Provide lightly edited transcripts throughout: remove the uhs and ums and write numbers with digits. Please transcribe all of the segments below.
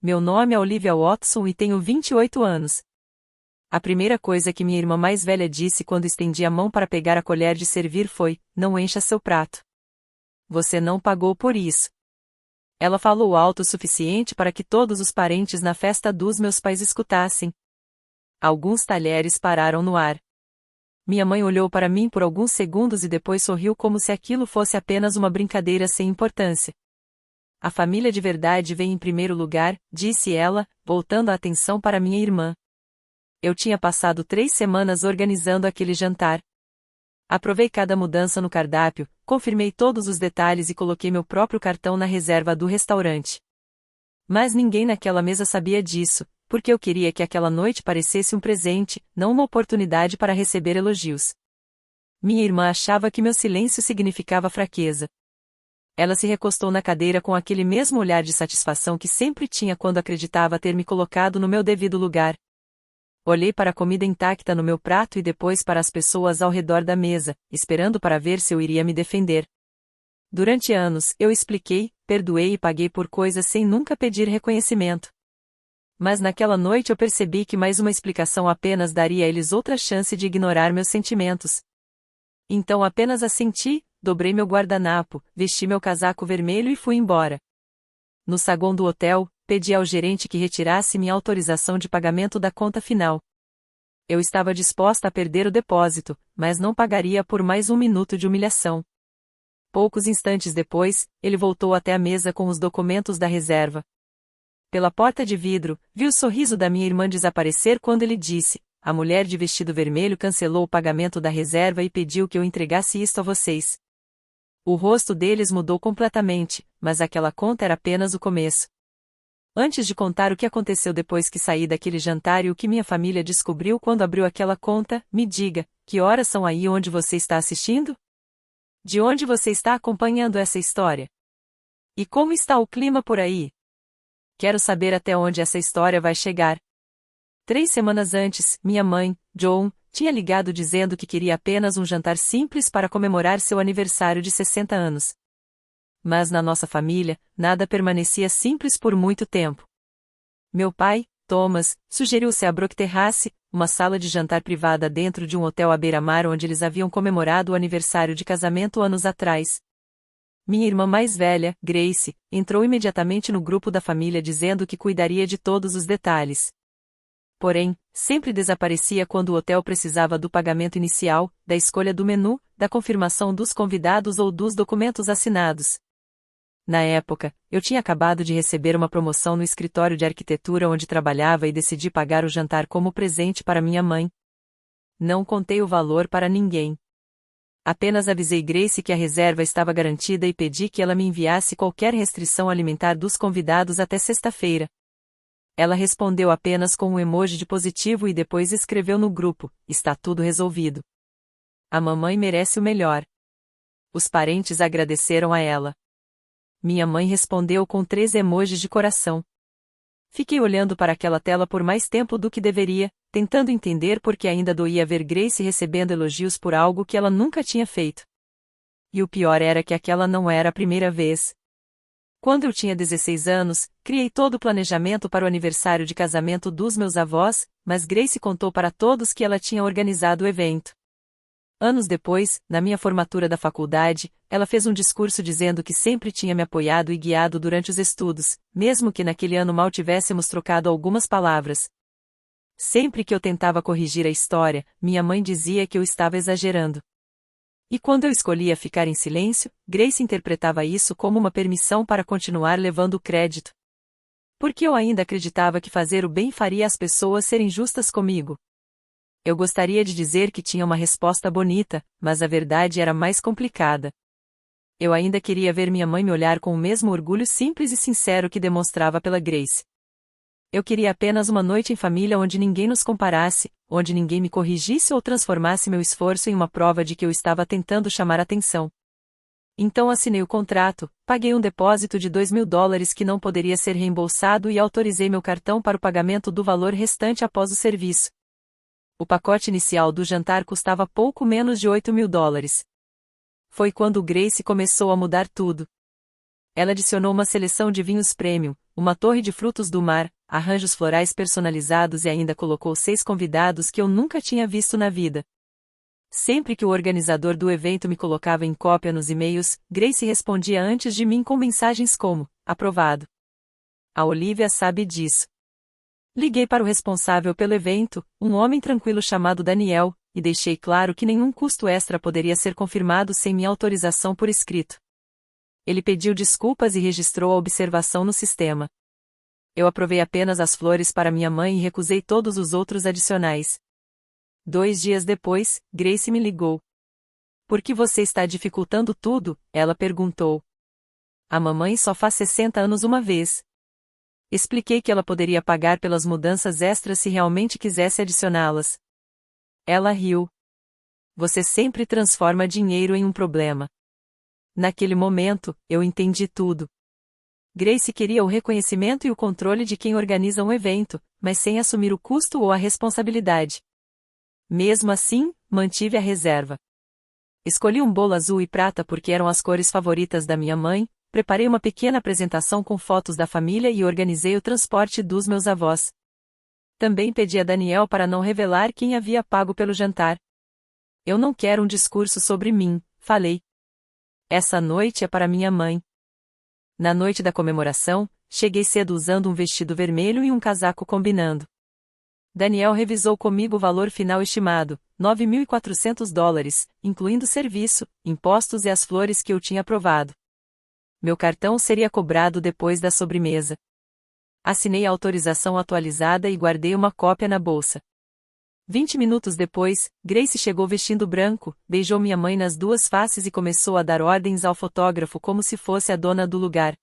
Meu nome é Olivia Watson e tenho 28 anos. A primeira coisa que minha irmã mais velha disse quando estendi a mão para pegar a colher de servir foi: não encha seu prato. Você não pagou por isso. Ela falou alto o suficiente para que todos os parentes na festa dos meus pais escutassem. Alguns talheres pararam no ar. Minha mãe olhou para mim por alguns segundos e depois sorriu como se aquilo fosse apenas uma brincadeira sem importância. A família de verdade vem em primeiro lugar, disse ela, voltando a atenção para minha irmã. Eu tinha passado 3 semanas organizando aquele jantar. Aprovei cada mudança no cardápio, confirmei todos os detalhes e coloquei meu próprio cartão na reserva do restaurante. Mas ninguém naquela mesa sabia disso, porque eu queria que aquela noite parecesse um presente, não uma oportunidade para receber elogios. Minha irmã achava que meu silêncio significava fraqueza. Ela se recostou na cadeira com aquele mesmo olhar de satisfação que sempre tinha quando acreditava ter me colocado no meu devido lugar. Olhei para a comida intacta no meu prato e depois para as pessoas ao redor da mesa, esperando para ver se eu iria me defender. Durante anos, eu expliquei, perdoei e paguei por coisas sem nunca pedir reconhecimento. Mas naquela noite eu percebi que mais uma explicação apenas daria a eles outra chance de ignorar meus sentimentos. Então apenas assenti, dobrei meu guardanapo, vesti meu casaco vermelho e fui embora. No saguão do hotel, pedi ao gerente que retirasse minha autorização de pagamento da conta final. Eu estava disposta a perder o depósito, mas não pagaria por mais um minuto de humilhação. Poucos instantes depois, ele voltou até a mesa com os documentos da reserva. Pela porta de vidro, vi o sorriso da minha irmã desaparecer quando ele disse: a mulher de vestido vermelho cancelou o pagamento da reserva e pediu que eu entregasse isto a vocês. O rosto deles mudou completamente, mas aquela conta era apenas o começo. Antes de contar o que aconteceu depois que saí daquele jantar e o que minha família descobriu quando abriu aquela conta, me diga, que horas são aí onde você está assistindo? De onde você está acompanhando essa história? E como está o clima por aí? Quero saber até onde essa história vai chegar. 3 semanas antes, minha mãe, Joan, tinha ligado dizendo que queria apenas um jantar simples para comemorar seu aniversário de 60 anos. Mas na nossa família, nada permanecia simples por muito tempo. Meu pai, Thomas, sugeriu Seabrook Terrace, uma sala de jantar privada dentro de um hotel à beira-mar onde eles haviam comemorado o aniversário de casamento anos atrás. Minha irmã mais velha, Grace, entrou imediatamente no grupo da família dizendo que cuidaria de todos os detalhes. Porém, sempre desaparecia quando o hotel precisava do pagamento inicial, da escolha do menu, da confirmação dos convidados ou dos documentos assinados. Na época, eu tinha acabado de receber uma promoção no escritório de arquitetura onde trabalhava e decidi pagar o jantar como presente para minha mãe. Não contei o valor para ninguém. Apenas avisei Grace que a reserva estava garantida e pedi que ela me enviasse qualquer restrição alimentar dos convidados até sexta-feira. Ela respondeu apenas com um emoji de positivo e depois escreveu no grupo: está tudo resolvido. A mamãe merece o melhor. Os parentes agradeceram a ela. Minha mãe respondeu com 3 emojis de coração. Fiquei olhando para aquela tela por mais tempo do que deveria, tentando entender por que ainda doía ver Grace recebendo elogios por algo que ela nunca tinha feito. E o pior era que aquela não era a primeira vez. Quando eu tinha 16 anos, criei todo o planejamento para o aniversário de casamento dos meus avós, mas Grace contou para todos que ela tinha organizado o evento. Anos depois, na minha formatura da faculdade, ela fez um discurso dizendo que sempre tinha me apoiado e guiado durante os estudos, mesmo que naquele ano mal tivéssemos trocado algumas palavras. Sempre que eu tentava corrigir a história, minha mãe dizia que eu estava exagerando. E quando eu escolhia ficar em silêncio, Grace interpretava isso como uma permissão para continuar levando o crédito. Porque eu ainda acreditava que fazer o bem faria as pessoas serem justas comigo. Eu gostaria de dizer que tinha uma resposta bonita, mas a verdade era mais complicada. Eu ainda queria ver minha mãe me olhar com o mesmo orgulho simples e sincero que demonstrava pela Grace. Eu queria apenas uma noite em família onde ninguém nos comparasse, onde ninguém me corrigisse ou transformasse meu esforço em uma prova de que eu estava tentando chamar atenção. Então assinei o contrato, paguei um depósito de $2.000 que não poderia ser reembolsado e autorizei meu cartão para o pagamento do valor restante após o serviço. O pacote inicial do jantar custava pouco menos de $8.000. Foi quando Grace começou a mudar tudo. Ela adicionou uma seleção de vinhos premium, uma torre de frutos do mar, arranjos florais personalizados e ainda colocou 6 convidados que eu nunca tinha visto na vida. Sempre que o organizador do evento me colocava em cópia nos e-mails, Grace respondia antes de mim com mensagens como: aprovado. A Olivia sabe disso. Liguei para o responsável pelo evento, um homem tranquilo chamado Daniel, e deixei claro que nenhum custo extra poderia ser confirmado sem minha autorização por escrito. Ele pediu desculpas e registrou a observação no sistema. Eu aprovei apenas as flores para minha mãe e recusei todos os outros adicionais. 2 dias depois, Grace me ligou. Por que você está dificultando tudo? Ela perguntou. A mamãe só faz 60 anos uma vez. Expliquei que ela poderia pagar pelas mudanças extras se realmente quisesse adicioná-las. Ela riu. Você sempre transforma dinheiro em um problema. Naquele momento, eu entendi tudo. Grace queria o reconhecimento e o controle de quem organiza um evento, mas sem assumir o custo ou a responsabilidade. Mesmo assim, mantive a reserva. Escolhi um bolo azul e prata porque eram as cores favoritas da minha mãe, preparei uma pequena apresentação com fotos da família e organizei o transporte dos meus avós. Também pedi a Daniel para não revelar quem havia pago pelo jantar. Eu não quero um discurso sobre mim, falei. Essa noite é para minha mãe. Na noite da comemoração, cheguei cedo usando um vestido vermelho e um casaco combinando. Daniel revisou comigo o valor final estimado, $9.400, incluindo serviço, impostos e as flores que eu tinha aprovado. Meu cartão seria cobrado depois da sobremesa. Assinei a autorização atualizada e guardei uma cópia na bolsa. 20 minutos depois, Grace chegou vestindo branco, beijou minha mãe nas 2 faces e começou a dar ordens ao fotógrafo como se fosse a dona do lugar.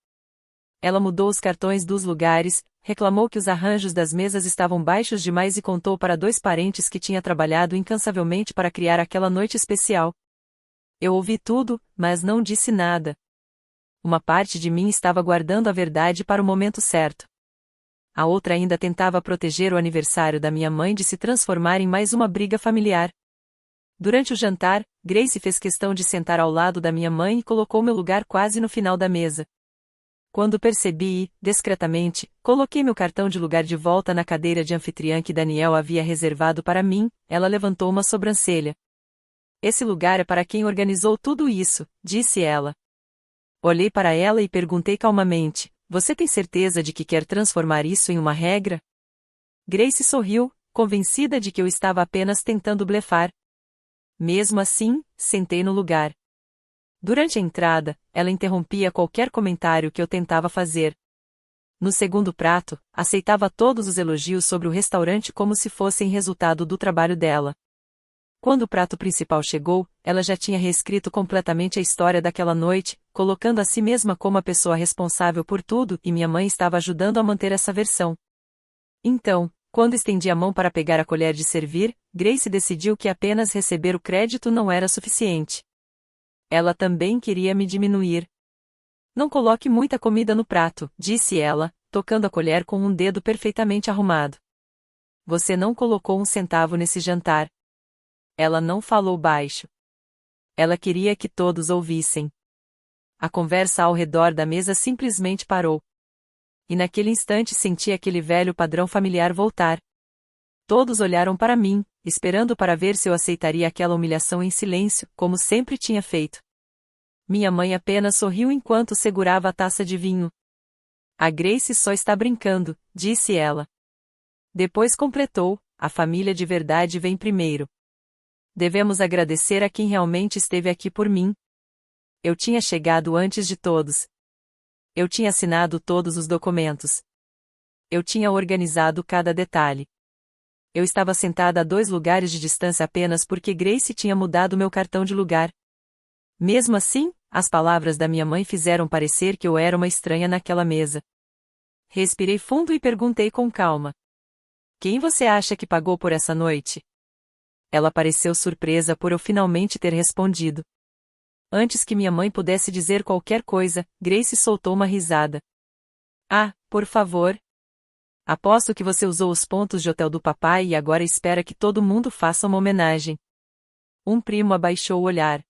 Ela mudou os cartões dos lugares, reclamou que os arranjos das mesas estavam baixos demais e contou para 2 parentes que tinha trabalhado incansavelmente para criar aquela noite especial. Eu ouvi tudo, mas não disse nada. Uma parte de mim estava guardando a verdade para o momento certo. A outra ainda tentava proteger o aniversário da minha mãe de se transformar em mais uma briga familiar. Durante o jantar, Grace fez questão de sentar ao lado da minha mãe e colocou meu lugar quase no final da mesa. Quando percebi, discretamente, coloquei meu cartão de lugar de volta na cadeira de anfitriã que Daniel havia reservado para mim, ela levantou uma sobrancelha. Esse lugar é para quem organizou tudo isso, disse ela. Olhei para ela e perguntei calmamente, você tem certeza de que quer transformar isso em uma regra? Grace sorriu, convencida de que eu estava apenas tentando blefar. Mesmo assim, sentei no lugar. Durante a entrada, ela interrompia qualquer comentário que eu tentava fazer. No segundo prato, aceitava todos os elogios sobre o restaurante como se fossem resultado do trabalho dela. Quando o prato principal chegou, ela já tinha reescrito completamente a história daquela noite, colocando a si mesma como a pessoa responsável por tudo e minha mãe estava ajudando a manter essa versão. Então, quando estendi a mão para pegar a colher de servir, Grace decidiu que apenas receber o crédito não era suficiente. Ela também queria me diminuir. Não coloque muita comida no prato, disse ela, tocando a colher com um dedo perfeitamente arrumado. Você não colocou um centavo nesse jantar. Ela não falou baixo. Ela queria que todos ouvissem. A conversa ao redor da mesa simplesmente parou. E naquele instante senti aquele velho padrão familiar voltar. Todos olharam para mim, esperando para ver se eu aceitaria aquela humilhação em silêncio, como sempre tinha feito. Minha mãe apenas sorriu enquanto segurava a taça de vinho. A Grace só está brincando, disse ela. Depois completou, a família de verdade vem primeiro. Devemos agradecer a quem realmente esteve aqui por mim. Eu tinha chegado antes de todos. Eu tinha assinado todos os documentos. Eu tinha organizado cada detalhe. Eu estava sentada a 2 lugares de distância apenas porque Grace tinha mudado meu cartão de lugar. Mesmo assim, as palavras da minha mãe fizeram parecer que eu era uma estranha naquela mesa. Respirei fundo e perguntei com calma. Quem você acha que pagou por essa noite? Ela pareceu surpresa por eu finalmente ter respondido. Antes que minha mãe pudesse dizer qualquer coisa, Grace soltou uma risada. Ah, por favor. Aposto que você usou os pontos de hotel do papai e agora espera que todo mundo faça uma homenagem. Um primo abaixou o olhar.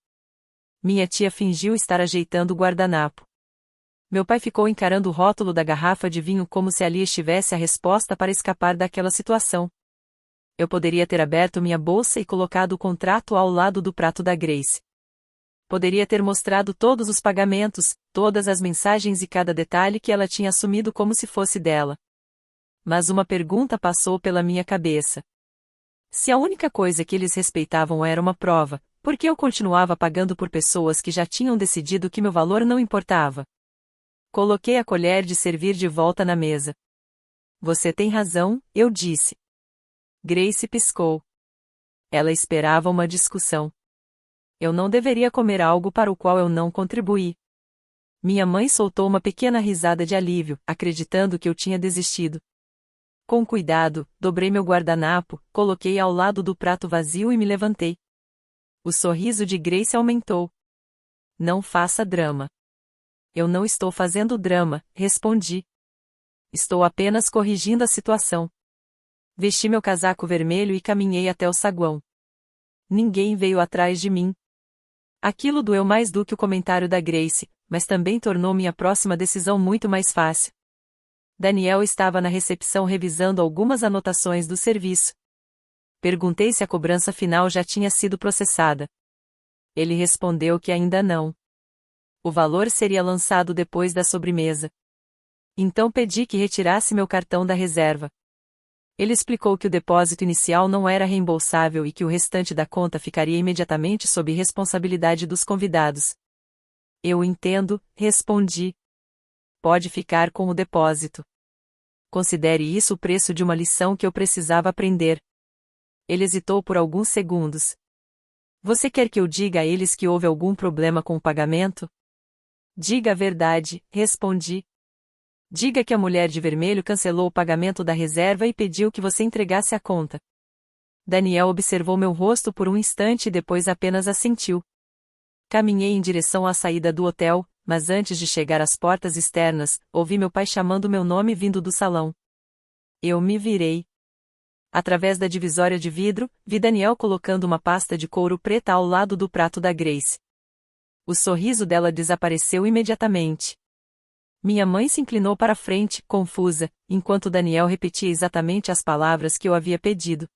Minha tia fingiu estar ajeitando o guardanapo. Meu pai ficou encarando o rótulo da garrafa de vinho como se ali estivesse a resposta para escapar daquela situação. Eu poderia ter aberto minha bolsa e colocado o contrato ao lado do prato da Grace. Poderia ter mostrado todos os pagamentos, todas as mensagens e cada detalhe que ela tinha assumido como se fosse dela. Mas uma pergunta passou pela minha cabeça. Se a única coisa que eles respeitavam era uma prova, por que eu continuava pagando por pessoas que já tinham decidido que meu valor não importava? Coloquei a colher de servir de volta na mesa. Você tem razão, eu disse. Grace piscou. Ela esperava uma discussão. Eu não deveria comer algo para o qual eu não contribuí. Minha mãe soltou uma pequena risada de alívio, acreditando que eu tinha desistido. Com cuidado, dobrei meu guardanapo, coloquei ao lado do prato vazio e me levantei. O sorriso de Grace aumentou. Não faça drama. Eu não estou fazendo drama, respondi. Estou apenas corrigindo a situação. Vesti meu casaco vermelho e caminhei até o saguão. Ninguém veio atrás de mim. Aquilo doeu mais do que o comentário da Grace, mas também tornou minha próxima decisão muito mais fácil. Daniel estava na recepção revisando algumas anotações do serviço. Perguntei se a cobrança final já tinha sido processada. Ele respondeu que ainda não. O valor seria lançado depois da sobremesa. Então pedi que retirasse meu cartão da reserva. Ele explicou que o depósito inicial não era reembolsável e que o restante da conta ficaria imediatamente sob responsabilidade dos convidados. Eu entendo, respondi. Pode ficar com o depósito. Considere isso o preço de uma lição que eu precisava aprender. Ele hesitou por alguns segundos. Você quer que eu diga a eles que houve algum problema com o pagamento? Diga a verdade, respondi. Diga que a mulher de vermelho cancelou o pagamento da reserva e pediu que você entregasse a conta. Daniel observou meu rosto por um instante e depois apenas assentiu. Caminhei em direção à saída do hotel, mas antes de chegar às portas externas, ouvi meu pai chamando meu nome vindo do salão. Eu me virei. Através da divisória de vidro, vi Daniel colocando uma pasta de couro preta ao lado do prato da Grace. O sorriso dela desapareceu imediatamente. Minha mãe se inclinou para a frente, confusa, enquanto Daniel repetia exatamente as palavras que eu havia pedido.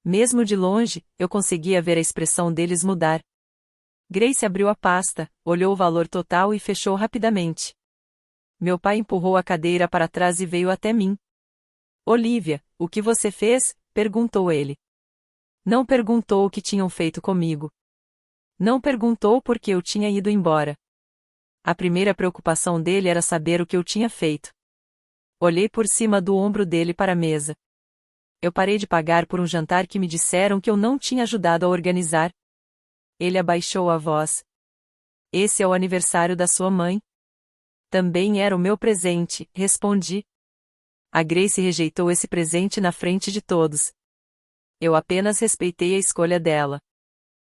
Mesmo de longe, eu conseguia ver a expressão deles mudar. Grace abriu a pasta, olhou o valor total e fechou rapidamente. Meu pai empurrou a cadeira para trás e veio até mim. Olivia, o que você fez? Perguntou ele. Não perguntou o que tinham feito comigo. Não perguntou por que eu tinha ido embora. A primeira preocupação dele era saber o que eu tinha feito. Olhei por cima do ombro dele para a mesa. Eu parei de pagar por um jantar que me disseram que eu não tinha ajudado a organizar. Ele abaixou a voz. Esse é o aniversário da sua mãe? Também era o meu presente, respondi. A Grace rejeitou esse presente na frente de todos. Eu apenas respeitei a escolha dela.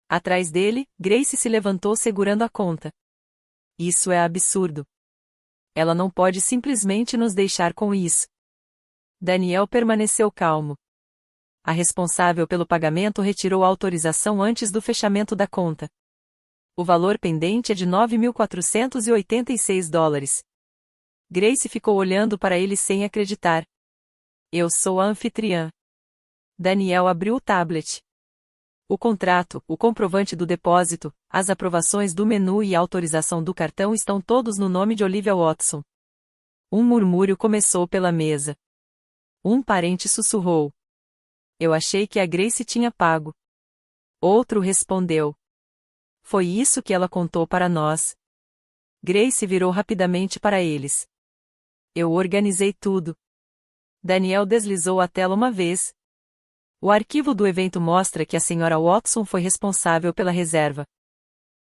Atrás dele, Grace se levantou segurando a conta. Isso é absurdo. Ela não pode simplesmente nos deixar com isso. Daniel permaneceu calmo. A responsável pelo pagamento retirou a autorização antes do fechamento da conta. O valor pendente é de $9.486. Grace ficou olhando para ele sem acreditar. Eu sou a anfitriã. Daniel abriu o tablet. O contrato, o comprovante do depósito, as aprovações do menu e a autorização do cartão estão todos no nome de Olivia Watson. Um murmúrio começou pela mesa. Um parente sussurrou. Eu achei que a Grace tinha pago. Outro respondeu. Foi isso que ela contou para nós. Grace virou rapidamente para eles. Eu organizei tudo. Daniel deslizou a tela uma vez. O arquivo do evento mostra que a Sra. Watson foi responsável pela reserva.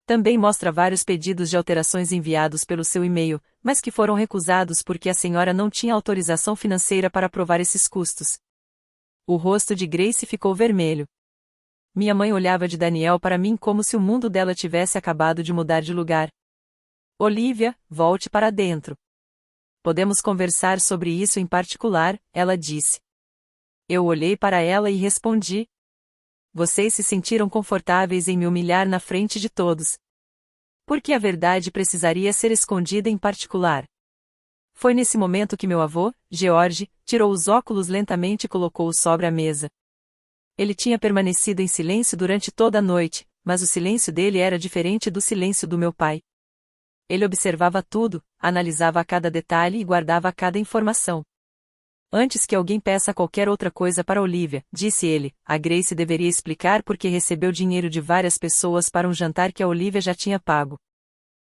Também mostra vários pedidos de alterações enviados pelo seu e-mail, mas que foram recusados porque a senhora não tinha autorização financeira para aprovar esses custos. O rosto de Grace ficou vermelho. Minha mãe olhava de Daniel para mim como se o mundo dela tivesse acabado de mudar de lugar. Olivia, volte para dentro. Podemos conversar sobre isso em particular, ela disse. Eu olhei para ela e respondi. Vocês se sentiram confortáveis em me humilhar na frente de todos. Porque a verdade precisaria ser escondida em particular. Foi nesse momento que meu avô, George, tirou os óculos lentamente e colocou-os sobre a mesa. Ele tinha permanecido em silêncio durante toda a noite, mas o silêncio dele era diferente do silêncio do meu pai. Ele observava tudo, analisava a cada detalhe e guardava cada informação. Antes que alguém peça qualquer outra coisa para Olivia, disse ele, a Grace deveria explicar por que recebeu dinheiro de várias pessoas para um jantar que a Olivia já tinha pago.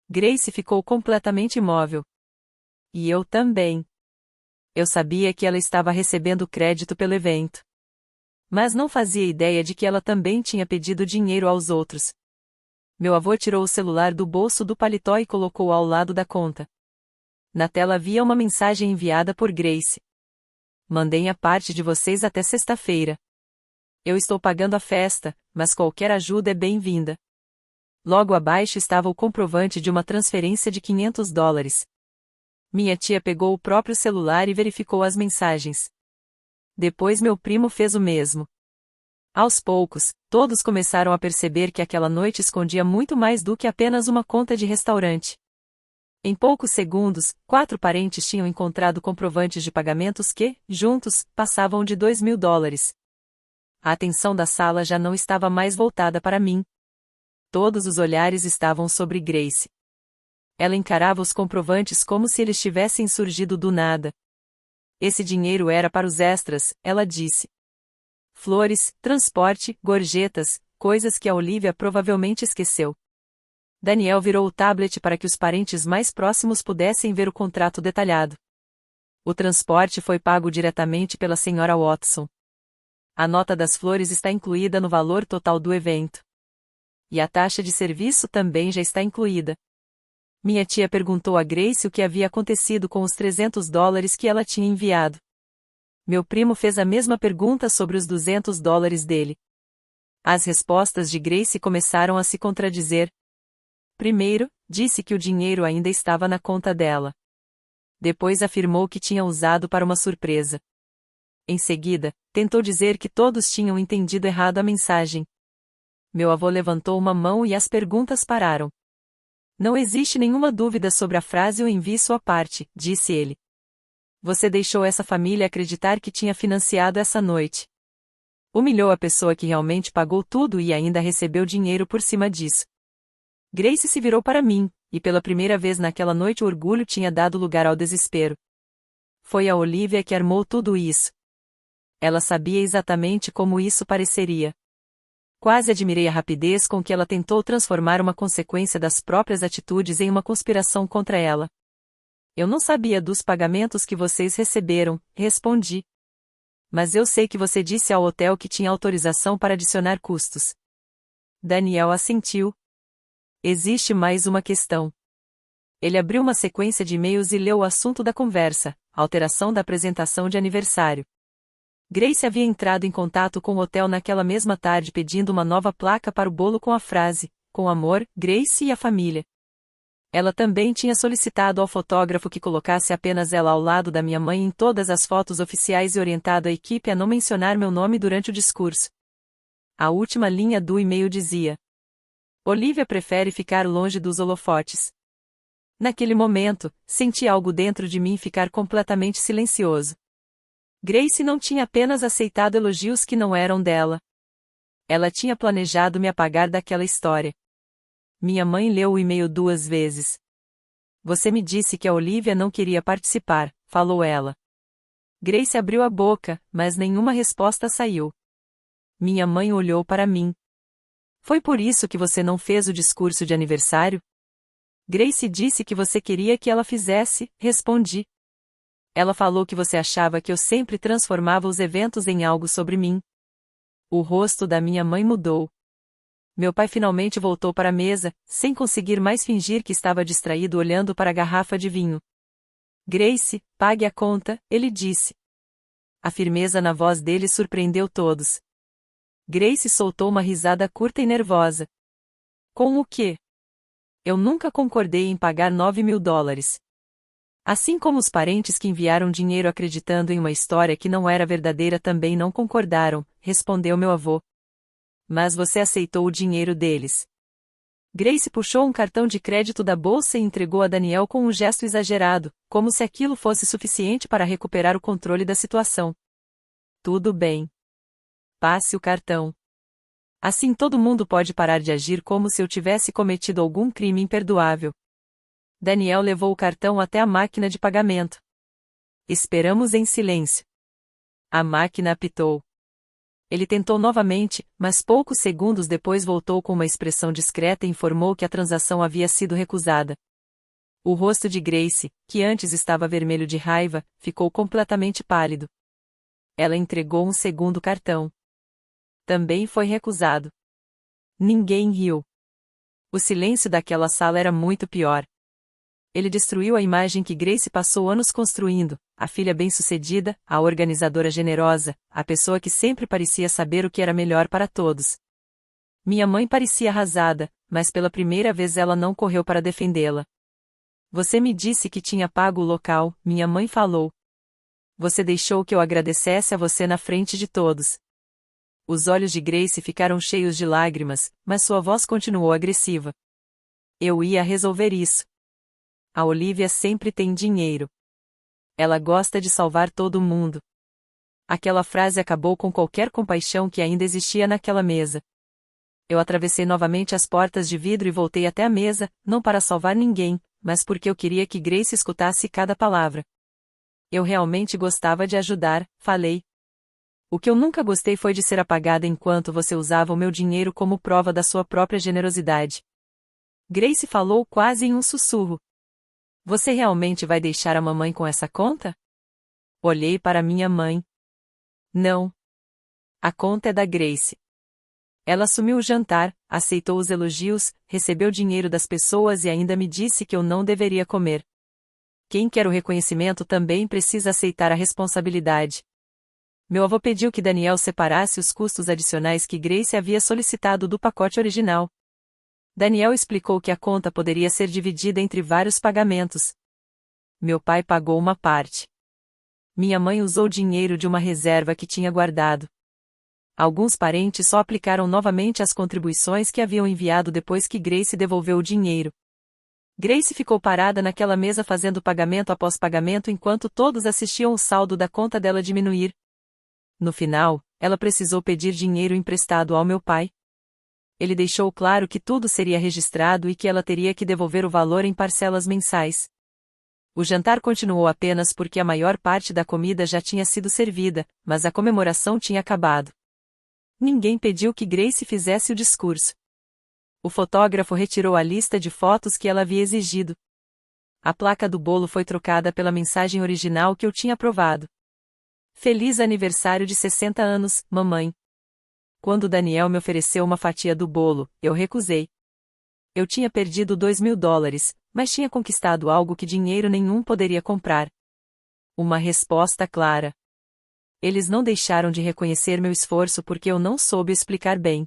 Grace ficou completamente imóvel. E eu também. Eu sabia que ela estava recebendo crédito pelo evento. Mas não fazia ideia de que ela também tinha pedido dinheiro aos outros. Meu avô tirou o celular do bolso do paletó e colocou ao lado da conta. Na tela havia uma mensagem enviada por Grace. Mandei a parte de vocês até sexta-feira. Eu estou pagando a festa, mas qualquer ajuda é bem-vinda. Logo abaixo estava o comprovante de uma transferência de $500. Minha tia pegou o próprio celular e verificou as mensagens. Depois meu primo fez o mesmo. Aos poucos, todos começaram a perceber que aquela noite escondia muito mais do que apenas uma conta de restaurante. Em poucos segundos, 4 parentes tinham encontrado comprovantes de pagamentos que, juntos, passavam de $2.000. A atenção da sala já não estava mais voltada para mim. Todos os olhares estavam sobre Grace. Ela encarava os comprovantes como se eles tivessem surgido do nada. Esse dinheiro era para os extras, ela disse. Flores, transporte, gorjetas, coisas que a Olivia provavelmente esqueceu. Daniel virou o tablet para que os parentes mais próximos pudessem ver o contrato detalhado. O transporte foi pago diretamente pela senhora Watson. A nota das flores está incluída no valor total do evento. E a taxa de serviço também já está incluída. Minha tia perguntou a Grace o que havia acontecido com os $300 que ela tinha enviado. Meu primo fez a mesma pergunta sobre os $200 dele. As respostas de Grace começaram a se contradizer. Primeiro, disse que o dinheiro ainda estava na conta dela. Depois afirmou que tinha usado para uma surpresa. Em seguida, tentou dizer que todos tinham entendido errado a mensagem. Meu avô levantou uma mão e as perguntas pararam. Não existe nenhuma dúvida sobre a frase "eu envie sua parte", disse ele. Você deixou essa família acreditar que tinha financiado essa noite. Humilhou a pessoa que realmente pagou tudo e ainda recebeu dinheiro por cima disso. Grace se virou para mim, e pela primeira vez naquela noite o orgulho tinha dado lugar ao desespero. Foi a Olivia que armou tudo isso. Ela sabia exatamente como isso pareceria. Quase admirei a rapidez com que ela tentou transformar uma consequência das próprias atitudes em uma conspiração contra ela. Eu não sabia dos pagamentos que vocês receberam, respondi. Mas eu sei que você disse ao hotel que tinha autorização para adicionar custos. Daniel assentiu. Existe mais uma questão. Ele abriu uma sequência de e-mails e leu o assunto da conversa, alteração da apresentação de aniversário. Grace havia entrado em contato com o hotel naquela mesma tarde pedindo uma nova placa para o bolo com a frase, "Com amor, Grace e a família". Ela também tinha solicitado ao fotógrafo que colocasse apenas ela ao lado da minha mãe em todas as fotos oficiais e orientado a equipe a não mencionar meu nome durante o discurso. A última linha do e-mail dizia: Olivia prefere ficar longe dos holofotes. Naquele momento, senti algo dentro de mim ficar completamente silencioso. Grace não tinha apenas aceitado elogios que não eram dela. Ela tinha planejado me apagar daquela história. Minha mãe leu o e-mail 2 vezes. Você me disse que a Olivia não queria participar, falou ela. Grace abriu a boca, mas nenhuma resposta saiu. Minha mãe olhou para mim. Foi por isso que você não fez o discurso de aniversário? Grace disse que você queria que ela fizesse, respondi. Ela falou que você achava que eu sempre transformava os eventos em algo sobre mim. O rosto da minha mãe mudou. Meu pai finalmente voltou para a mesa, sem conseguir mais fingir que estava distraído olhando para a garrafa de vinho. Grace, pague a conta, ele disse. A firmeza na voz dele surpreendeu todos. Grace soltou uma risada curta e nervosa. Com o quê? Eu nunca concordei em pagar $9.000. Assim como os parentes que enviaram dinheiro acreditando em uma história que não era verdadeira também não concordaram, respondeu meu avô. Mas você aceitou o dinheiro deles. Grace puxou um cartão de crédito da bolsa e entregou a Daniel com um gesto exagerado, como se aquilo fosse suficiente para recuperar o controle da situação. Tudo bem. Passe o cartão. Assim todo mundo pode parar de agir como se eu tivesse cometido algum crime imperdoável. Daniel levou o cartão até a máquina de pagamento. Esperamos em silêncio. A máquina apitou. Ele tentou novamente, mas poucos segundos depois voltou com uma expressão discreta e informou que a transação havia sido recusada. O rosto de Grace, que antes estava vermelho de raiva, ficou completamente pálido. Ela entregou um segundo cartão. Também foi recusado. Ninguém riu. O silêncio daquela sala era muito pior. Ele destruiu a imagem que Grace passou anos construindo, a filha bem-sucedida, a organizadora generosa, a pessoa que sempre parecia saber o que era melhor para todos. Minha mãe parecia arrasada, mas pela primeira vez ela não correu para defendê-la. Você me disse que tinha pago o local, minha mãe falou. Você deixou que eu agradecesse a você na frente de todos. Os olhos de Grace ficaram cheios de lágrimas, mas sua voz continuou agressiva. Eu ia resolver isso. A Olivia sempre tem dinheiro. Ela gosta de salvar todo mundo. Aquela frase acabou com qualquer compaixão que ainda existia naquela mesa. Eu atravessei novamente as portas de vidro e voltei até a mesa, não para salvar ninguém, mas porque eu queria que Grace escutasse cada palavra. Eu realmente gostava de ajudar, falei. O que eu nunca gostei foi de ser apagada enquanto você usava o meu dinheiro como prova da sua própria generosidade. Grace falou quase em um sussurro. Você realmente vai deixar a mamãe com essa conta? Olhei para minha mãe. Não. A conta é da Grace. Ela assumiu o jantar, aceitou os elogios, recebeu dinheiro das pessoas e ainda me disse que eu não deveria comer. Quem quer o reconhecimento também precisa aceitar a responsabilidade. Meu avô pediu que Daniel separasse os custos adicionais que Grace havia solicitado do pacote original. Daniel explicou que a conta poderia ser dividida entre vários pagamentos. Meu pai pagou uma parte. Minha mãe usou dinheiro de uma reserva que tinha guardado. Alguns parentes só aplicaram novamente as contribuições que haviam enviado depois que Grace devolveu o dinheiro. Grace ficou parada naquela mesa fazendo pagamento após pagamento enquanto todos assistiam o saldo da conta dela diminuir. No final, ela precisou pedir dinheiro emprestado ao meu pai. Ele deixou claro que tudo seria registrado e que ela teria que devolver o valor em parcelas mensais. O jantar continuou apenas porque a maior parte da comida já tinha sido servida, mas a comemoração tinha acabado. Ninguém pediu que Grace fizesse o discurso. O fotógrafo retirou a lista de fotos que ela havia exigido. A placa do bolo foi trocada pela mensagem original que eu tinha aprovado. Feliz aniversário de 60 anos, mamãe. Quando Daniel me ofereceu uma fatia do bolo, eu recusei. Eu tinha perdido $2.000, mas tinha conquistado algo que dinheiro nenhum poderia comprar. Uma resposta clara. Eles não deixaram de reconhecer meu esforço porque eu não soube explicar bem.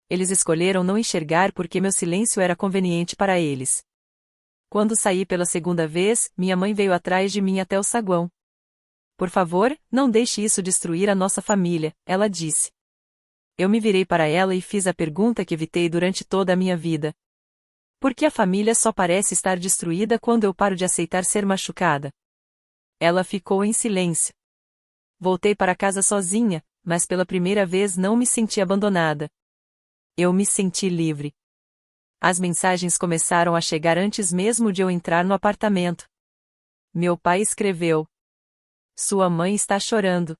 Eles escolheram não enxergar porque meu silêncio era conveniente para eles. Quando saí pela segunda vez, minha mãe veio atrás de mim até o saguão. Por favor, não deixe isso destruir a nossa família, ela disse. Eu me virei para ela e fiz a pergunta que evitei durante toda a minha vida. Por que a família só parece estar destruída quando eu paro de aceitar ser machucada? Ela ficou em silêncio. Voltei para casa sozinha, mas pela primeira vez não me senti abandonada. Eu me senti livre. As mensagens começaram a chegar antes mesmo de eu entrar no apartamento. Meu pai escreveu. Sua mãe está chorando.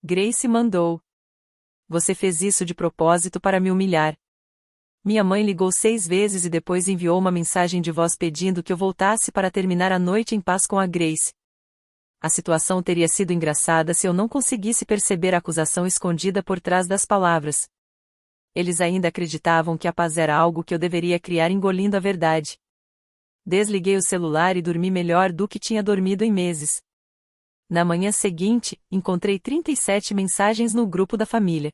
Grace mandou. Você fez isso de propósito para me humilhar. Minha mãe ligou 6 vezes e depois enviou uma mensagem de voz pedindo que eu voltasse para terminar a noite em paz com a Grace. A situação teria sido engraçada se eu não conseguisse perceber a acusação escondida por trás das palavras. Eles ainda acreditavam que a paz era algo que eu deveria criar engolindo a verdade. Desliguei o celular e dormi melhor do que tinha dormido em meses. Na manhã seguinte, encontrei 37 mensagens no grupo da família.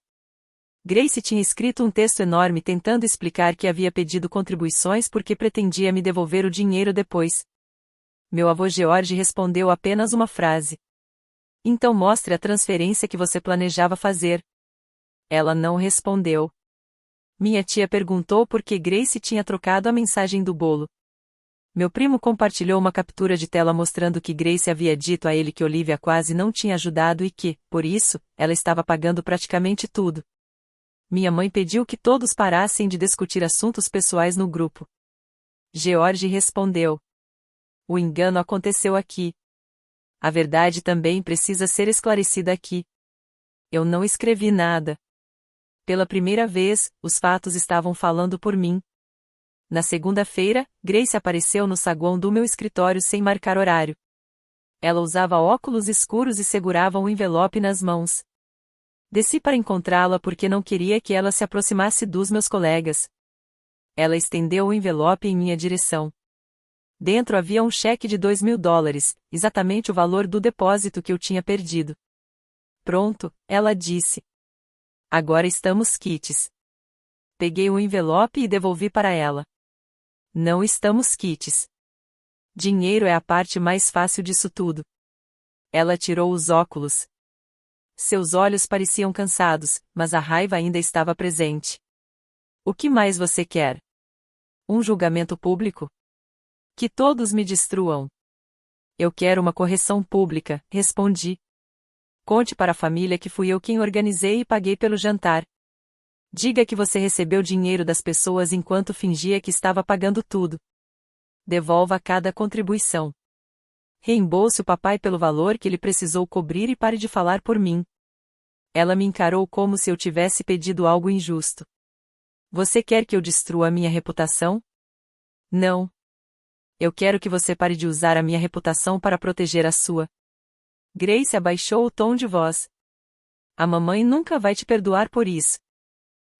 Grace tinha escrito um texto enorme tentando explicar que havia pedido contribuições porque pretendia me devolver o dinheiro depois. Meu avô George respondeu apenas uma frase. Então mostre a transferência que você planejava fazer. Ela não respondeu. Minha tia perguntou por que Grace tinha trocado a mensagem do bolo. Meu primo compartilhou uma captura de tela mostrando que Grace havia dito a ele que Olivia quase não tinha ajudado e que, por isso, ela estava pagando praticamente tudo. Minha mãe pediu que todos parassem de discutir assuntos pessoais no grupo. George respondeu: "O engano aconteceu aqui. A verdade também precisa ser esclarecida aqui. Eu não escrevi nada. Pela primeira vez, os fatos estavam falando por mim." Na segunda-feira, Grace apareceu no saguão do meu escritório sem marcar horário. Ela usava óculos escuros e segurava um envelope nas mãos. Desci para encontrá-la porque não queria que ela se aproximasse dos meus colegas. Ela estendeu o envelope em minha direção. Dentro havia um cheque de $2.000, exatamente o valor do depósito que eu tinha perdido. "Pronto", ela disse. "Agora estamos quites." Peguei o envelope e devolvi para ela. "Não estamos quites. Dinheiro é a parte mais fácil disso tudo." Ela tirou os óculos. Seus olhos pareciam cansados, mas a raiva ainda estava presente. "O que mais você quer? Um julgamento público? Que todos me destruam." "Eu quero uma correção pública", respondi. "Conte para a família que fui eu quem organizei e paguei pelo jantar. Diga que você recebeu dinheiro das pessoas enquanto fingia que estava pagando tudo. Devolva cada contribuição. Reembolse o papai pelo valor que ele precisou cobrir e pare de falar por mim." Ela me encarou como se eu tivesse pedido algo injusto. "Você quer que eu destrua a minha reputação?" "Não. Eu quero que você pare de usar a minha reputação para proteger a sua." Grace abaixou o tom de voz. "A mamãe nunca vai te perdoar por isso."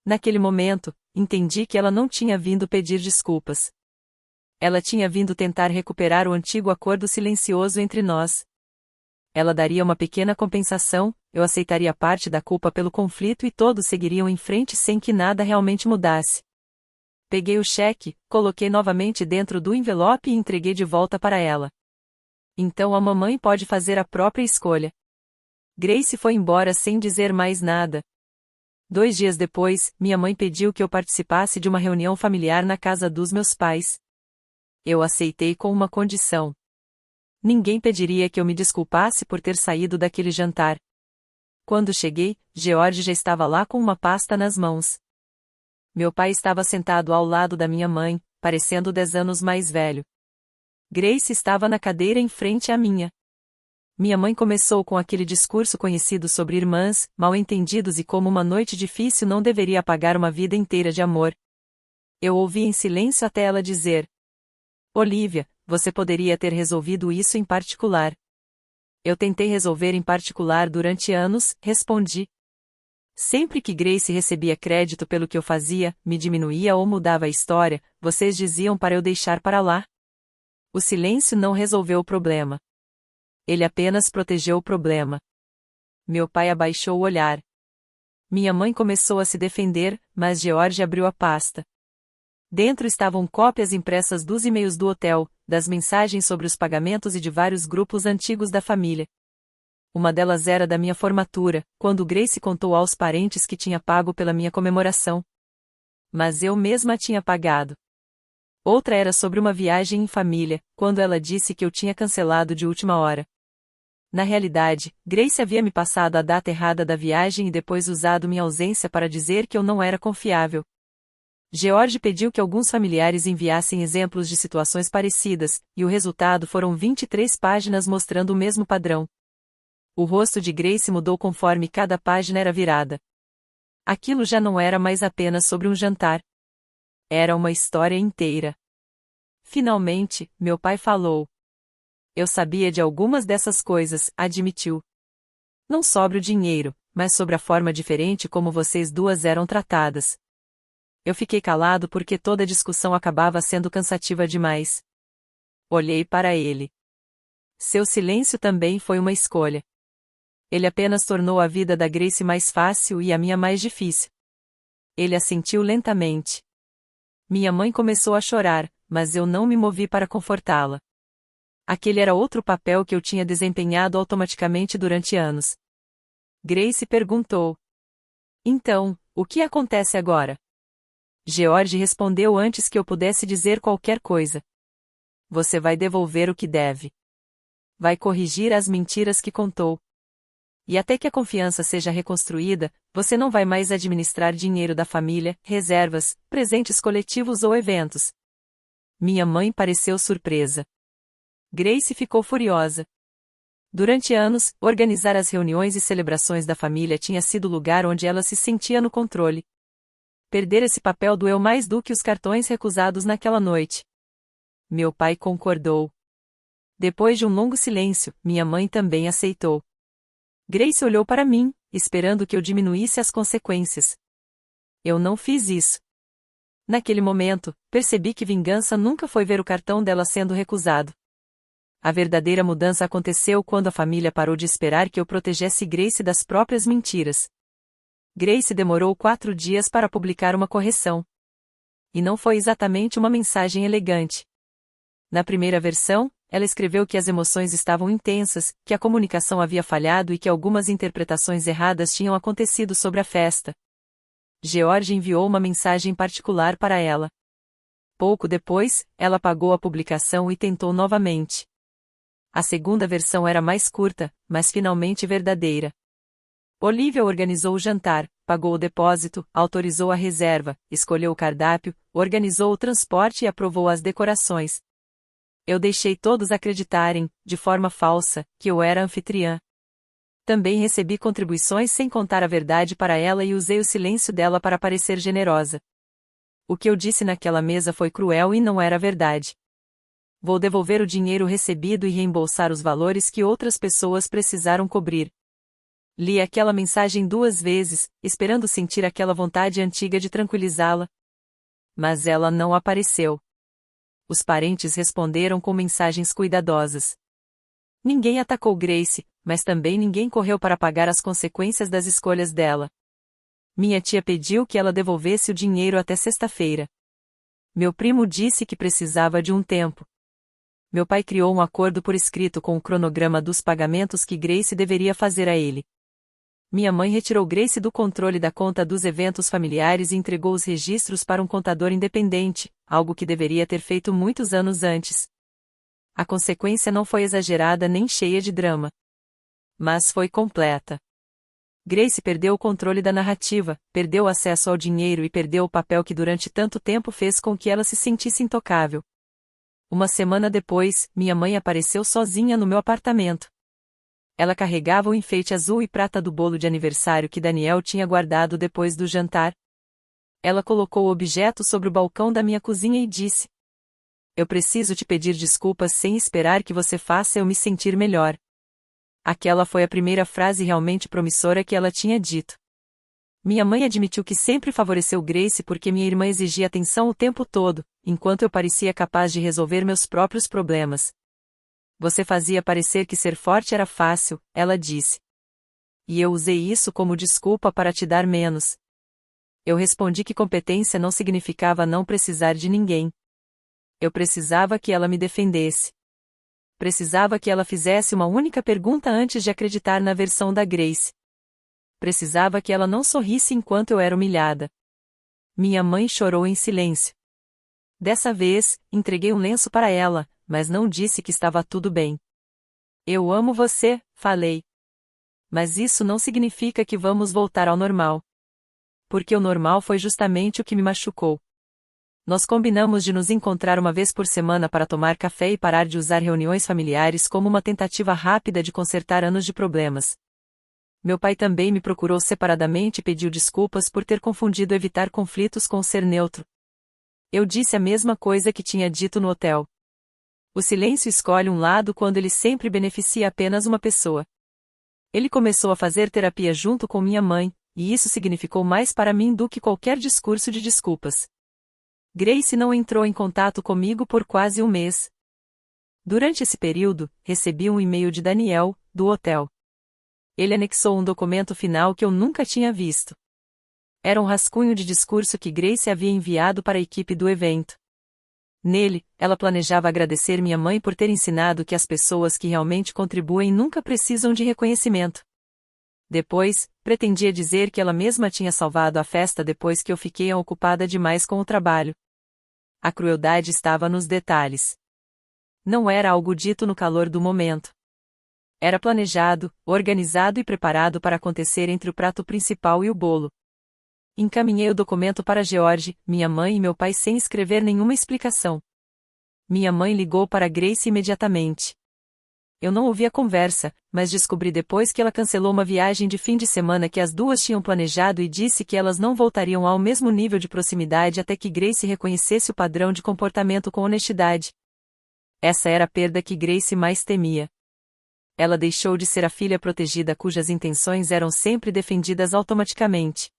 Naquele momento, entendi que ela não tinha vindo pedir desculpas. Ela tinha vindo tentar recuperar o antigo acordo silencioso entre nós. Ela daria uma pequena compensação, eu aceitaria parte da culpa pelo conflito e todos seguiriam em frente sem que nada realmente mudasse. Peguei o cheque, coloquei novamente dentro do envelope e entreguei de volta para ela. "Então a mamãe pode fazer a própria escolha." Grace foi embora sem dizer mais nada. 2 dias depois, minha mãe pediu que eu participasse de uma reunião familiar na casa dos meus pais. Eu aceitei com uma condição. Ninguém pediria que eu me desculpasse por ter saído daquele jantar. Quando cheguei, George já estava lá com uma pasta nas mãos. Meu pai estava sentado ao lado da minha mãe, parecendo 10 anos mais velho. Grace estava na cadeira em frente à minha. Minha mãe começou com aquele discurso conhecido sobre irmãs, mal-entendidos e como uma noite difícil não deveria apagar uma vida inteira de amor. Eu ouvi em silêncio até ela dizer: "Olivia, você poderia ter resolvido isso em particular." "Eu tentei resolver em particular durante anos", respondi. "Sempre que Grace recebia crédito pelo que eu fazia, me diminuía ou mudava a história, vocês diziam para eu deixar para lá." O silêncio não resolveu o problema. Ele apenas protegeu o problema. Meu pai abaixou o olhar. Minha mãe começou a se defender, mas George abriu a pasta. Dentro estavam cópias impressas dos e-mails do hotel, das mensagens sobre os pagamentos e de vários grupos antigos da família. Uma delas era da minha formatura, quando Grace contou aos parentes que tinha pago pela minha comemoração. Mas eu mesma tinha pagado. Outra era sobre uma viagem em família, quando ela disse que eu tinha cancelado de última hora. Na realidade, Grace havia me passado a data errada da viagem e depois usado minha ausência para dizer que eu não era confiável. George pediu que alguns familiares enviassem exemplos de situações parecidas, e o resultado foram 23 páginas mostrando o mesmo padrão. O rosto de Grace mudou conforme cada página era virada. Aquilo já não era mais apenas sobre um jantar. Era uma história inteira. Finalmente, meu pai falou. "Eu sabia de algumas dessas coisas", admitiu. "Não sobre o dinheiro, mas sobre a forma diferente como vocês duas eram tratadas." Eu fiquei calado porque toda a discussão acabava sendo cansativa demais. Olhei para ele. Seu silêncio também foi uma escolha. Ele apenas tornou a vida da Grace mais fácil e a minha mais difícil. Ele assentiu lentamente. Minha mãe começou a chorar, mas eu não me movi para confortá-la. Aquele era outro papel que eu tinha desempenhado automaticamente durante anos. Grace perguntou: "Então, o que acontece agora?" George respondeu antes que eu pudesse dizer qualquer coisa. Você vai devolver o que deve. Vai corrigir as mentiras que contou. E até que a confiança seja reconstruída, você não vai mais administrar dinheiro da família, reservas, presentes coletivos ou eventos. Minha mãe pareceu surpresa. Grace ficou furiosa. Durante anos, organizar as reuniões e celebrações da família tinha sido o lugar onde ela se sentia no controle. Perder esse papel doeu mais do que os cartões recusados naquela noite. Meu pai concordou. Depois de um longo silêncio, minha mãe também aceitou. Grace olhou para mim, esperando que eu diminuísse as consequências. Eu não fiz isso. Naquele momento, percebi que vingança nunca foi ver o cartão dela sendo recusado. A verdadeira mudança aconteceu quando a família parou de esperar que eu protegesse Grace das próprias mentiras. Grace demorou 4 dias para publicar uma correção. E não foi exatamente uma mensagem elegante. Na primeira versão, ela escreveu que as emoções estavam intensas, que a comunicação havia falhado e que algumas interpretações erradas tinham acontecido sobre a festa. George enviou uma mensagem particular para ela. Pouco depois, ela apagou a publicação e tentou novamente. A segunda versão era mais curta, mas finalmente verdadeira. Olivia organizou o jantar, pagou o depósito, autorizou a reserva, escolheu o cardápio, organizou o transporte e aprovou as decorações. Eu deixei todos acreditarem, de forma falsa, que eu era anfitriã. Também recebi contribuições sem contar a verdade para ela e usei o silêncio dela para parecer generosa. O que eu disse naquela mesa foi cruel e não era verdade. Vou devolver o dinheiro recebido e reembolsar os valores que outras pessoas precisaram cobrir. Li aquela mensagem 2 vezes, esperando sentir aquela vontade antiga de tranquilizá-la. Mas ela não apareceu. Os parentes responderam com mensagens cuidadosas. Ninguém atacou Grace, mas também ninguém correu para pagar as consequências das escolhas dela. Minha tia pediu que ela devolvesse o dinheiro até sexta-feira. Meu primo disse que precisava de um tempo. Meu pai criou um acordo por escrito com o cronograma dos pagamentos que Grace deveria fazer a ele. Minha mãe retirou Grace do controle da conta dos eventos familiares e entregou os registros para um contador independente, algo que deveria ter feito muitos anos antes. A consequência não foi exagerada nem cheia de drama. Mas foi completa. Grace perdeu o controle da narrativa, perdeu o acesso ao dinheiro e perdeu o papel que durante tanto tempo fez com que ela se sentisse intocável. Uma semana depois, minha mãe apareceu sozinha no meu apartamento. Ela carregava o enfeite azul e prata do bolo de aniversário que Daniel tinha guardado depois do jantar. Ela colocou o objeto sobre o balcão da minha cozinha e disse: Eu preciso te pedir desculpas sem esperar que você faça eu me sentir melhor. Aquela foi a primeira frase realmente promissora que ela tinha dito. Minha mãe admitiu que sempre favoreceu Grace porque minha irmã exigia atenção o tempo todo, enquanto eu parecia capaz de resolver meus próprios problemas. Você fazia parecer que ser forte era fácil, ela disse. E eu usei isso como desculpa para te dar menos. Eu respondi que competência não significava não precisar de ninguém. Eu precisava que ela me defendesse. Precisava que ela fizesse uma única pergunta antes de acreditar na versão da Grace. Precisava que ela não sorrisse enquanto eu era humilhada. Minha mãe chorou em silêncio. Dessa vez, entreguei um lenço para ela, mas não disse que estava tudo bem. Eu amo você, falei. Mas isso não significa que vamos voltar ao normal. Porque o normal foi justamente o que me machucou. Nós combinamos de nos encontrar uma vez por semana para tomar café e parar de usar reuniões familiares como uma tentativa rápida de consertar anos de problemas. Meu pai também me procurou separadamente e pediu desculpas por ter confundido evitar conflitos com ser neutro. Eu disse a mesma coisa que tinha dito no hotel. O silêncio escolhe um lado quando ele sempre beneficia apenas uma pessoa. Ele começou a fazer terapia junto com minha mãe, e isso significou mais para mim do que qualquer discurso de desculpas. Grace não entrou em contato comigo por quase um mês. Durante esse período, recebi um e-mail de Daniel, do hotel. Ele anexou um documento final que eu nunca tinha visto. Era um rascunho de discurso que Grace havia enviado para a equipe do evento. Nele, ela planejava agradecer minha mãe por ter ensinado que as pessoas que realmente contribuem nunca precisam de reconhecimento. Depois, pretendia dizer que ela mesma tinha salvado a festa depois que eu fiquei ocupada demais com o trabalho. A crueldade estava nos detalhes. Não era algo dito no calor do momento. Era planejado, organizado e preparado para acontecer entre o prato principal e o bolo. Encaminhei o documento para George, minha mãe e meu pai sem escrever nenhuma explicação. Minha mãe ligou para Grace imediatamente. Eu não ouvi a conversa, mas descobri depois que ela cancelou uma viagem de fim de semana que as duas tinham planejado e disse que elas não voltariam ao mesmo nível de proximidade até que Grace reconhecesse o padrão de comportamento com honestidade. Essa era a perda que Grace mais temia. Ela deixou de ser a filha protegida cujas intenções eram sempre defendidas automaticamente.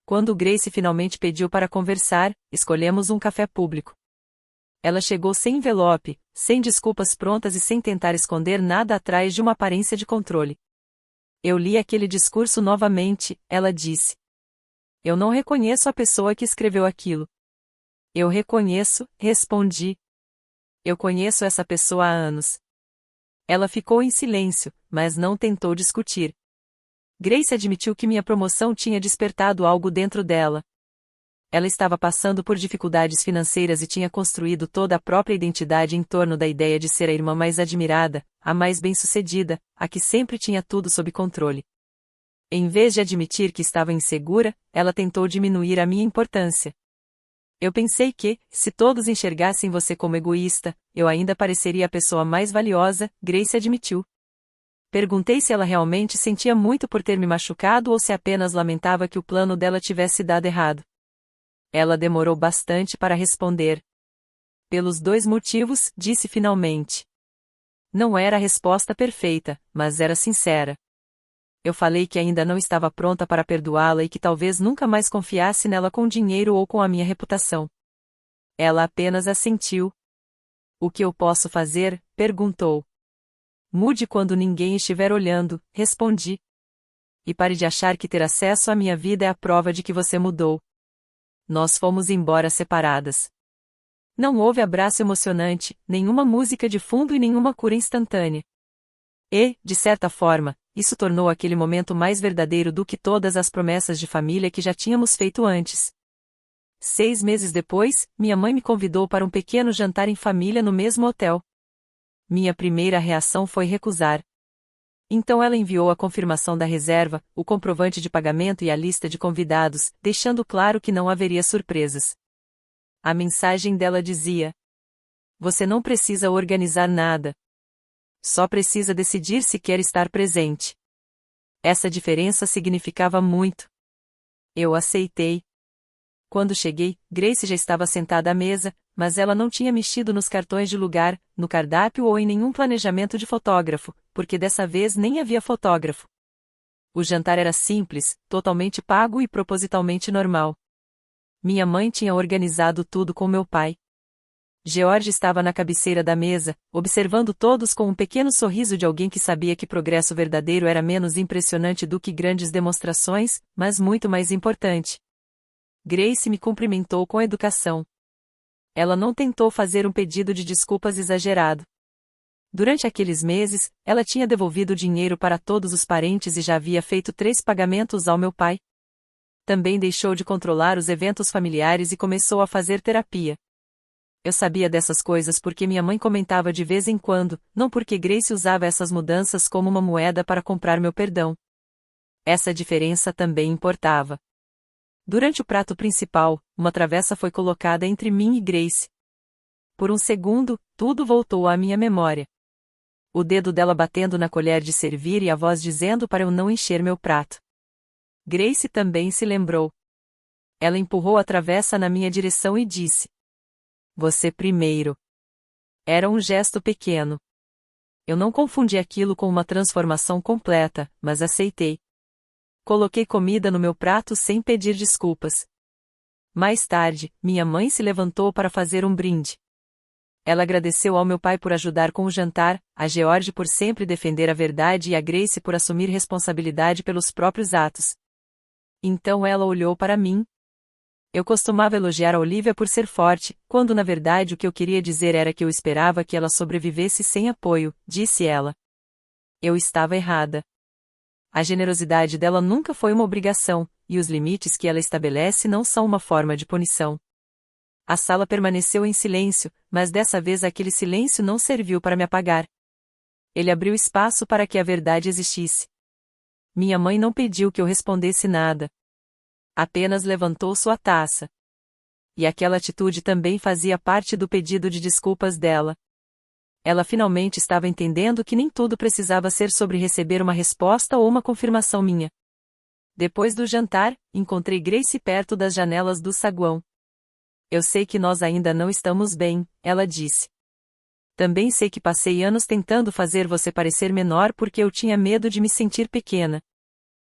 Quando Grace finalmente pediu para conversar, escolhemos um café público. Ela chegou sem envelope, sem desculpas prontas e sem tentar esconder nada atrás de uma aparência de controle. Eu li aquele discurso novamente, ela disse. Eu não reconheço a pessoa que escreveu aquilo. Eu reconheço, respondi. Eu conheço essa pessoa há anos. Ela ficou em silêncio, mas não tentou discutir. Grace admitiu que minha promoção tinha despertado algo dentro dela. Ela estava passando por dificuldades financeiras e tinha construído toda a própria identidade em torno da ideia de ser a irmã mais admirada, a mais bem-sucedida, a que sempre tinha tudo sob controle. Em vez de admitir que estava insegura, ela tentou diminuir a minha importância. Eu pensei que, se todos enxergassem você como egoísta, eu ainda pareceria a pessoa mais valiosa, Grace admitiu. Perguntei se ela realmente sentia muito por ter me machucado ou se apenas lamentava que o plano dela tivesse dado errado. Ela demorou bastante para responder. Pelos 2 motivos, disse finalmente. Não era a resposta perfeita, mas era sincera. Eu falei que ainda não estava pronta para perdoá-la e que talvez nunca mais confiasse nela com dinheiro ou com a minha reputação. Ela apenas assentiu. O que eu posso fazer? Perguntou. Mude quando ninguém estiver olhando, respondi. E pare de achar que ter acesso à minha vida é a prova de que você mudou. Nós fomos embora separadas. Não houve abraço emocionante, nenhuma música de fundo e nenhuma cura instantânea. E, de certa forma, isso tornou aquele momento mais verdadeiro do que todas as promessas de família que já tínhamos feito antes. 6 meses depois, minha mãe me convidou para um pequeno jantar em família no mesmo hotel. Minha primeira reação foi recusar. Então ela enviou a confirmação da reserva, o comprovante de pagamento e a lista de convidados, deixando claro que não haveria surpresas. A mensagem dela dizia: Você não precisa organizar nada. Só precisa decidir se quer estar presente. Essa diferença significava muito. Eu aceitei. Quando cheguei, Grace já estava sentada à mesa, mas ela não tinha mexido nos cartões de lugar, no cardápio ou em nenhum planejamento de fotógrafo, porque dessa vez nem havia fotógrafo. O jantar era simples, totalmente pago e propositalmente normal. Minha mãe tinha organizado tudo com meu pai. George estava na cabeceira da mesa, observando todos com um pequeno sorriso de alguém que sabia que progresso verdadeiro era menos impressionante do que grandes demonstrações, mas muito mais importante. Grace me cumprimentou com educação. Ela não tentou fazer um pedido de desculpas exagerado. Durante aqueles meses, ela tinha devolvido dinheiro para todos os parentes e já havia feito 3 pagamentos ao meu pai. Também deixou de controlar os eventos familiares e começou a fazer terapia. Eu sabia dessas coisas porque minha mãe comentava de vez em quando, não porque Grace usava essas mudanças como uma moeda para comprar meu perdão. Essa diferença também importava. Durante o prato principal, uma travessa foi colocada entre mim e Grace. Por um segundo, tudo voltou à minha memória. O dedo dela batendo na colher de servir e a voz dizendo para eu não encher meu prato. Grace também se lembrou. Ela empurrou a travessa na minha direção e disse: Você primeiro. Era um gesto pequeno. Eu não confundi aquilo com uma transformação completa, mas aceitei. Coloquei comida no meu prato sem pedir desculpas. Mais tarde, minha mãe se levantou para fazer um brinde. Ela agradeceu ao meu pai por ajudar com o jantar, a George por sempre defender a verdade e a Grace por assumir responsabilidade pelos próprios atos. Então ela olhou para mim. Eu costumava elogiar a Olivia por ser forte, quando na verdade o que eu queria dizer era que eu esperava que ela sobrevivesse sem apoio, disse ela. Eu estava errada. A generosidade dela nunca foi uma obrigação, e os limites que ela estabelece não são uma forma de punição. A sala permaneceu em silêncio, mas dessa vez aquele silêncio não serviu para me apagar. Ele abriu espaço para que a verdade existisse. Minha mãe não pediu que eu respondesse nada. Apenas levantou sua taça. E aquela atitude também fazia parte do pedido de desculpas dela. Ela finalmente estava entendendo que nem tudo precisava ser sobre receber uma resposta ou uma confirmação minha. Depois do jantar, encontrei Grace perto das janelas do saguão. Eu sei que nós ainda não estamos bem, ela disse. Também sei que passei anos tentando fazer você parecer menor porque eu tinha medo de me sentir pequena.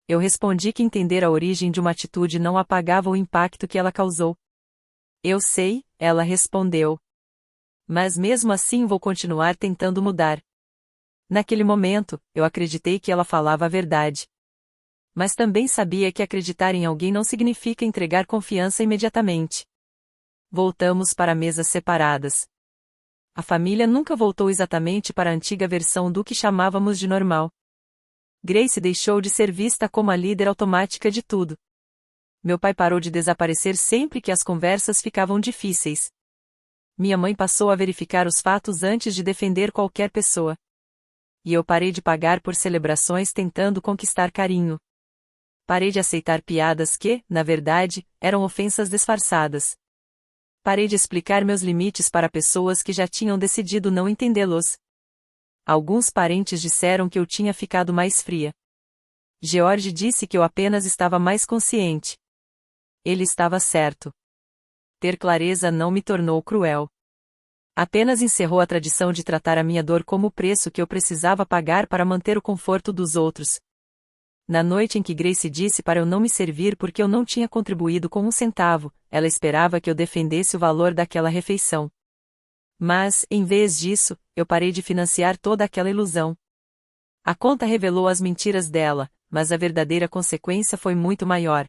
Eu respondi que entender a origem de uma atitude não apagava o impacto que ela causou. Eu sei, ela respondeu. Mas mesmo assim vou continuar tentando mudar. Naquele momento, eu acreditei que ela falava a verdade. Mas também sabia que acreditar em alguém não significa entregar confiança imediatamente. Voltamos para mesas separadas. A família nunca voltou exatamente para a antiga versão do que chamávamos de normal. Grace deixou de ser vista como a líder automática de tudo. Meu pai parou de desaparecer sempre que as conversas ficavam difíceis. Minha mãe passou a verificar os fatos antes de defender qualquer pessoa. E eu parei de pagar por celebrações tentando conquistar carinho. Parei de aceitar piadas que, na verdade, eram ofensas disfarçadas. Parei de explicar meus limites para pessoas que já tinham decidido não entendê-los. Alguns parentes disseram que eu tinha ficado mais fria. George disse que eu apenas estava mais consciente. Ele estava certo. Ter clareza não me tornou cruel. Apenas encerrou a tradição de tratar a minha dor como o preço que eu precisava pagar para manter o conforto dos outros. Na noite em que Grace disse para eu não me servir porque eu não tinha contribuído com um centavo, ela esperava que eu defendesse o valor daquela refeição. Mas, em vez disso, eu parei de financiar toda aquela ilusão. A conta revelou as mentiras dela, mas a verdadeira consequência foi muito maior.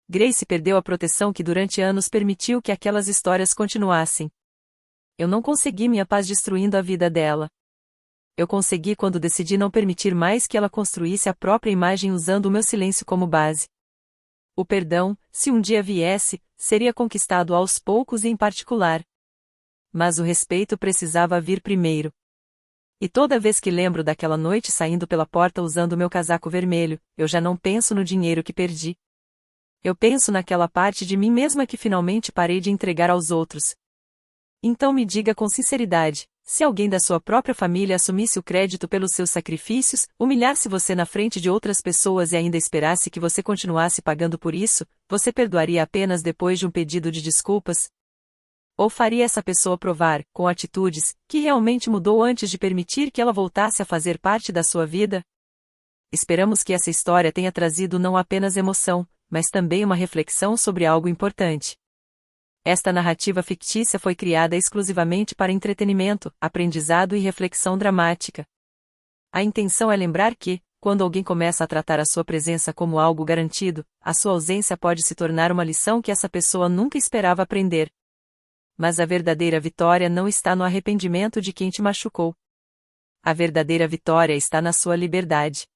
Grace perdeu a proteção que durante anos permitiu que aquelas histórias continuassem. Eu não consegui minha paz destruindo a vida dela. Eu consegui quando decidi não permitir mais que ela construísse a própria imagem usando o meu silêncio como base. O perdão, se um dia viesse, seria conquistado aos poucos e em particular. Mas o respeito precisava vir primeiro. E toda vez que lembro daquela noite saindo pela porta usando meu casaco vermelho, eu já não penso no dinheiro que perdi. Eu penso naquela parte de mim mesma que finalmente parei de entregar aos outros. Então me diga com sinceridade, se alguém da sua própria família assumisse o crédito pelos seus sacrifícios, humilhasse você na frente de outras pessoas e ainda esperasse que você continuasse pagando por isso, você perdoaria apenas depois de um pedido de desculpas? Ou faria essa pessoa provar, com atitudes, que realmente mudou antes de permitir que ela voltasse a fazer parte da sua vida? Esperamos que essa história tenha trazido não apenas emoção, mas também uma reflexão sobre algo importante. Esta narrativa fictícia foi criada exclusivamente para entretenimento, aprendizado e reflexão dramática. A intenção é lembrar que, quando alguém começa a tratar a sua presença como algo garantido, a sua ausência pode se tornar uma lição que essa pessoa nunca esperava aprender. Mas a verdadeira vitória não está no arrependimento de quem te machucou. A verdadeira vitória está na sua liberdade.